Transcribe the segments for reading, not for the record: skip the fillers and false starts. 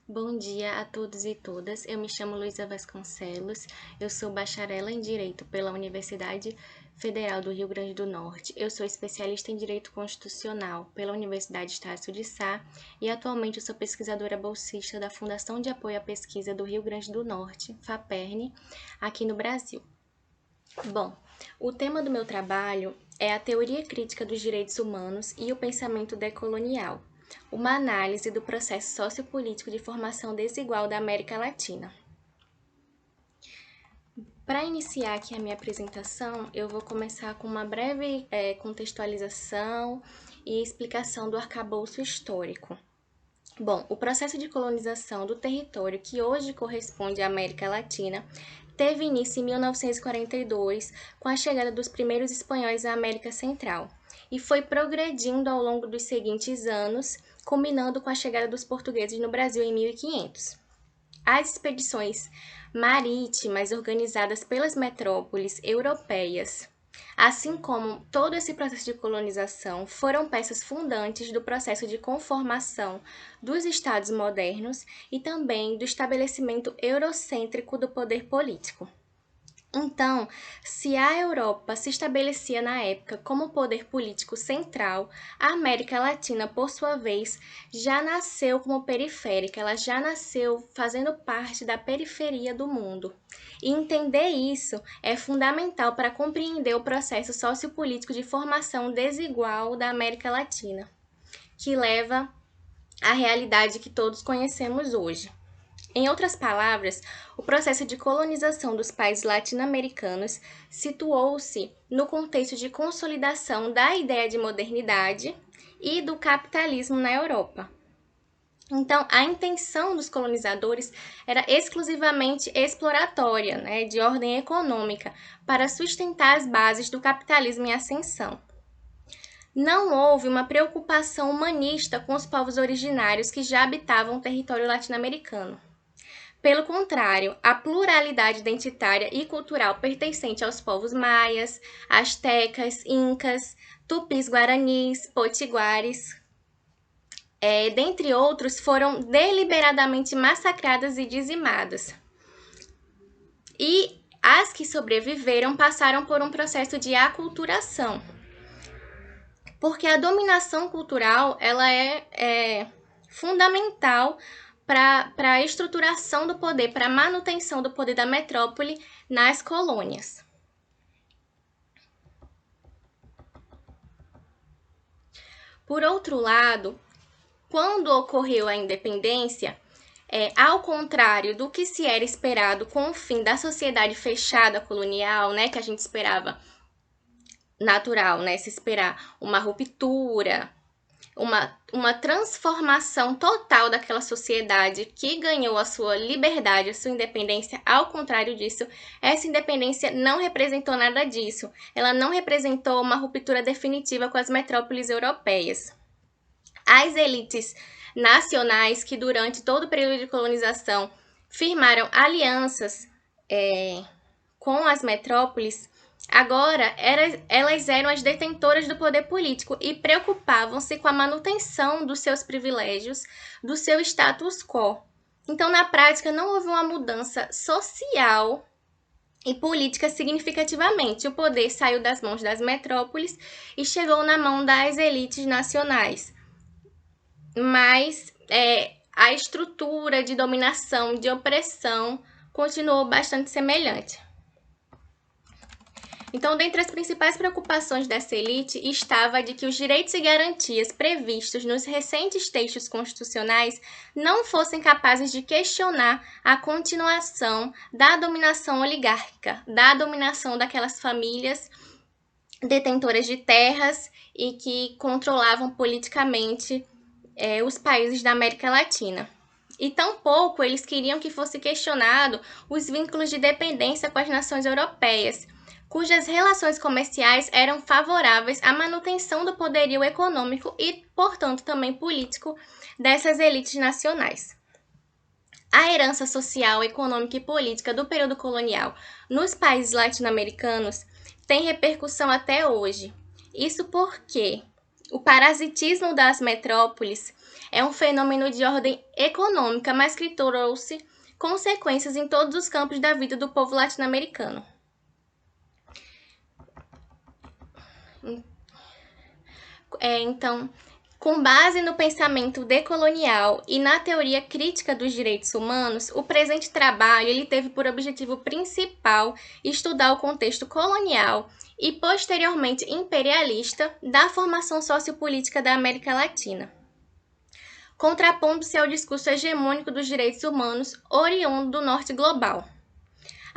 Bom dia a todos e todas. Eu me chamo Luísa Vasconcelos. Eu sou bacharela em Direito pela Universidade Federal do Rio Grande do Norte. Eu sou especialista em Direito Constitucional pela Universidade Estácio de Sá e atualmente eu sou pesquisadora bolsista da Fundação de Apoio à Pesquisa do Rio Grande do Norte, FAPERN, aqui no Brasil. Bom, o tema do meu trabalho é a teoria crítica dos direitos humanos e o pensamento decolonial, uma análise do processo sociopolítico de formação desigual da América Latina. Para iniciar aqui a minha apresentação, eu vou começar com uma breve contextualização e explicação do arcabouço histórico. Bom, o processo de colonização do território que hoje corresponde à América Latina teve início em 1942, com a chegada dos primeiros espanhóis à América Central, e foi progredindo ao longo dos seguintes anos, culminando com a chegada dos portugueses no Brasil em 1500. As expedições marítimas organizadas pelas metrópoles europeias, assim como todo esse processo de colonização, foram peças fundantes do processo de conformação dos estados modernos e também do estabelecimento eurocêntrico do poder político. Então, se a Europa se estabelecia na época como poder político central, a América Latina, por sua vez, já nasceu como periférica, ela já nasceu fazendo parte da periferia do mundo. E entender isso é fundamental para compreender o processo sociopolítico de formação desigual da América Latina, que leva à realidade que todos conhecemos hoje. Em outras palavras, o processo de colonização dos países latino-americanos situou-se no contexto de consolidação da ideia de modernidade e do capitalismo na Europa. Então, a intenção dos colonizadores era exclusivamente exploratória, de ordem econômica, para sustentar as bases do capitalismo em ascensão. Não houve uma preocupação humanista com os povos originários que já habitavam o território latino-americano. Pelo contrário, a pluralidade identitária e cultural pertencente aos povos maias, astecas, incas, tupis guaranis, potiguares, dentre outros, foram deliberadamente massacradas e dizimadas. E as que sobreviveram passaram por um processo de aculturação, porque a dominação cultural ela é fundamental para a estruturação do poder, para a manutenção do poder da metrópole nas colônias. Por outro lado, quando ocorreu a independência, ao contrário do que se era esperado com o fim da sociedade fechada colonial, que a gente esperava natural, se esperar uma ruptura, uma transformação total daquela sociedade que ganhou a sua liberdade, a sua independência. Ao contrário disso, essa independência não representou nada disso. Ela não representou uma ruptura definitiva com as metrópoles europeias. As elites nacionais que durante todo o período de colonização firmaram alianças com as metrópoles, agora elas eram as detentoras do poder político e preocupavam-se com a manutenção dos seus privilégios, do seu status quo. Então, na prática, não houve uma mudança social e política significativamente. O poder saiu das mãos das metrópoles e chegou na mão das elites nacionais. Mas a estrutura de dominação, de opressão, continuou bastante semelhante. Então, dentre as principais preocupações dessa elite estava de que os direitos e garantias previstos nos recentes textos constitucionais não fossem capazes de questionar a continuação da dominação oligárquica, da dominação daquelas famílias detentoras de terras e que controlavam politicamente os países da América Latina. E tampouco eles queriam que fosse questionado os vínculos de dependência com as nações europeias, cujas relações comerciais eram favoráveis à manutenção do poderio econômico e, portanto, também político dessas elites nacionais. A herança social, econômica e política do período colonial nos países latino-americanos tem repercussão até hoje. Isso porque O parasitismo das metrópoles é um fenômeno de ordem econômica, mas que trouxe consequências em todos os campos da vida do povo latino-americano. Então, com base no pensamento decolonial e na teoria crítica dos direitos humanos, o presente trabalho ele teve por objetivo principal estudar o contexto colonial e posteriormente imperialista da formação sociopolítica da América Latina, contrapondo-se ao discurso hegemônico dos direitos humanos oriundo do norte global.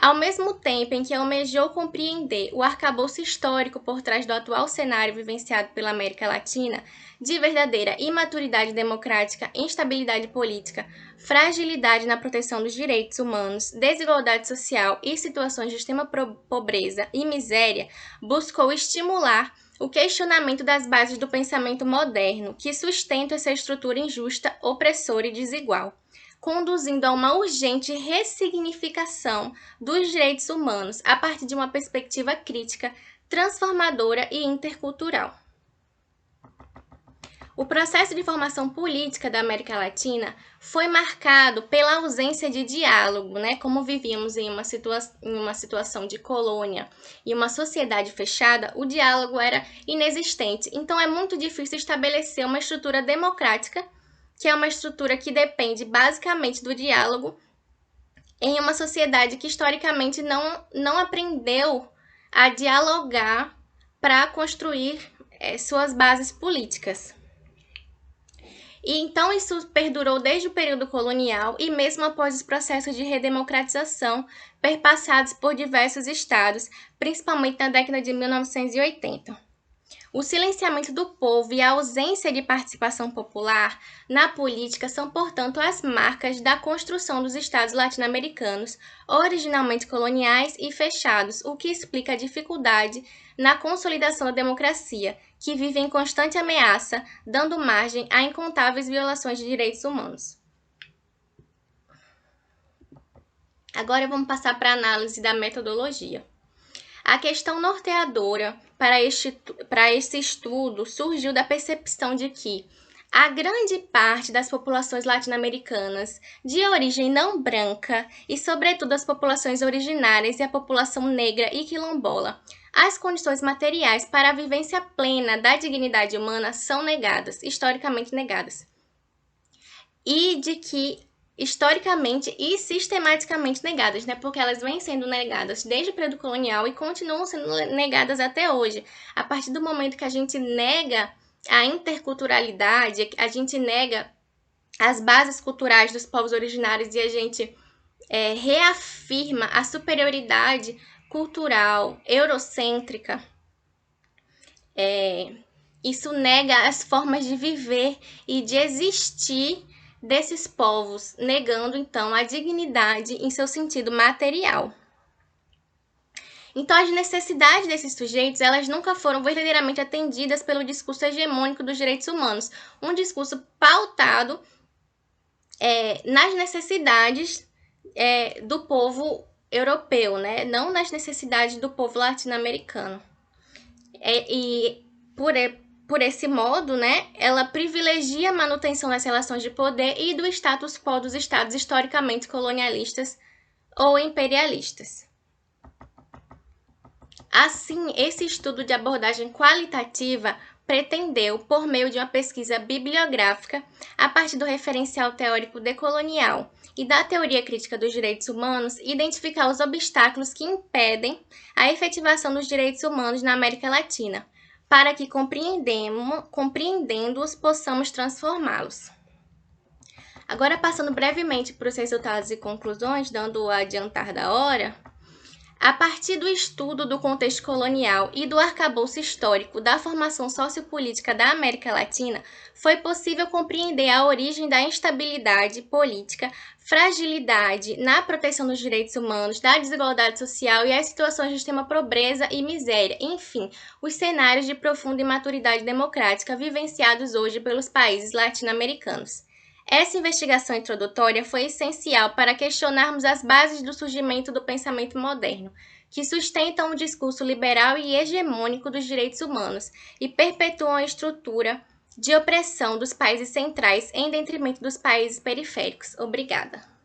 Ao mesmo tempo em que almejou compreender o arcabouço histórico por trás do atual cenário vivenciado pela América Latina, de verdadeira imaturidade democrática, instabilidade política, fragilidade na proteção dos direitos humanos, desigualdade social e situações de extrema pobreza e miséria, buscou estimular o questionamento das bases do pensamento moderno, que sustenta essa estrutura injusta, opressora e desigual, conduzindo a uma urgente ressignificação dos direitos humanos a partir de uma perspectiva crítica, transformadora e intercultural. O processo de formação política da América Latina foi marcado pela ausência de diálogo, Como vivíamos em uma situação de colônia e uma sociedade fechada, o diálogo era inexistente. Então, é muito difícil estabelecer uma estrutura democrática, que é uma estrutura que depende basicamente do diálogo, em uma sociedade que historicamente não aprendeu a dialogar para construir suas bases políticas. E então isso perdurou desde o período colonial e mesmo após os processos de redemocratização perpassados por diversos estados, principalmente na década de 1980. O silenciamento do povo e a ausência de participação popular na política são, portanto, as marcas da construção dos estados latino-americanos, originalmente coloniais e fechados, o que explica a dificuldade na consolidação da democracia, que vive em constante ameaça, dando margem a incontáveis violações de direitos humanos. Agora vamos passar para a análise da metodologia. A questão norteadora para esse estudo surgiu da percepção de que a grande parte das populações latino-americanas de origem não branca e, sobretudo, as populações originárias e a população negra e quilombola, as condições materiais para a vivência plena da dignidade humana são negadas, historicamente negadas, e de que historicamente e sistematicamente negadas, Porque elas vêm sendo negadas desde o período colonial e continuam sendo negadas até hoje. A partir do momento que a gente nega a interculturalidade, a gente nega as bases culturais dos povos originários e a gente reafirma a superioridade cultural eurocêntrica, isso nega as formas de viver e de existir desses povos, negando, então, a dignidade em seu sentido material. Então, as necessidades desses sujeitos, elas nunca foram verdadeiramente atendidas pelo discurso hegemônico dos direitos humanos, um discurso pautado nas necessidades do povo europeu, Não nas necessidades do povo latino-americano. E por esse modo, ela privilegia a manutenção das relações de poder e do status quo dos estados historicamente colonialistas ou imperialistas. Assim, esse estudo de abordagem qualitativa pretendeu, por meio de uma pesquisa bibliográfica, a partir do referencial teórico decolonial e da teoria crítica dos direitos humanos, identificar os obstáculos que impedem a efetivação dos direitos humanos na América Latina, para que, compreendendo-os, possamos transformá-los. Agora, passando brevemente para os resultados e conclusões, dando o adiantar da hora, a partir do estudo do contexto colonial e do arcabouço histórico da formação sociopolítica da América Latina, foi possível compreender a origem da instabilidade política, fragilidade na proteção dos direitos humanos, da desigualdade social e as situações de extrema pobreza e miséria, enfim, os cenários de profunda imaturidade democrática vivenciados hoje pelos países latino-americanos. Essa investigação introdutória foi essencial para questionarmos as bases do surgimento do pensamento moderno, que sustentam um discurso liberal e hegemônico dos direitos humanos e perpetuam a estrutura de opressão dos países centrais em detrimento dos países periféricos. Obrigada.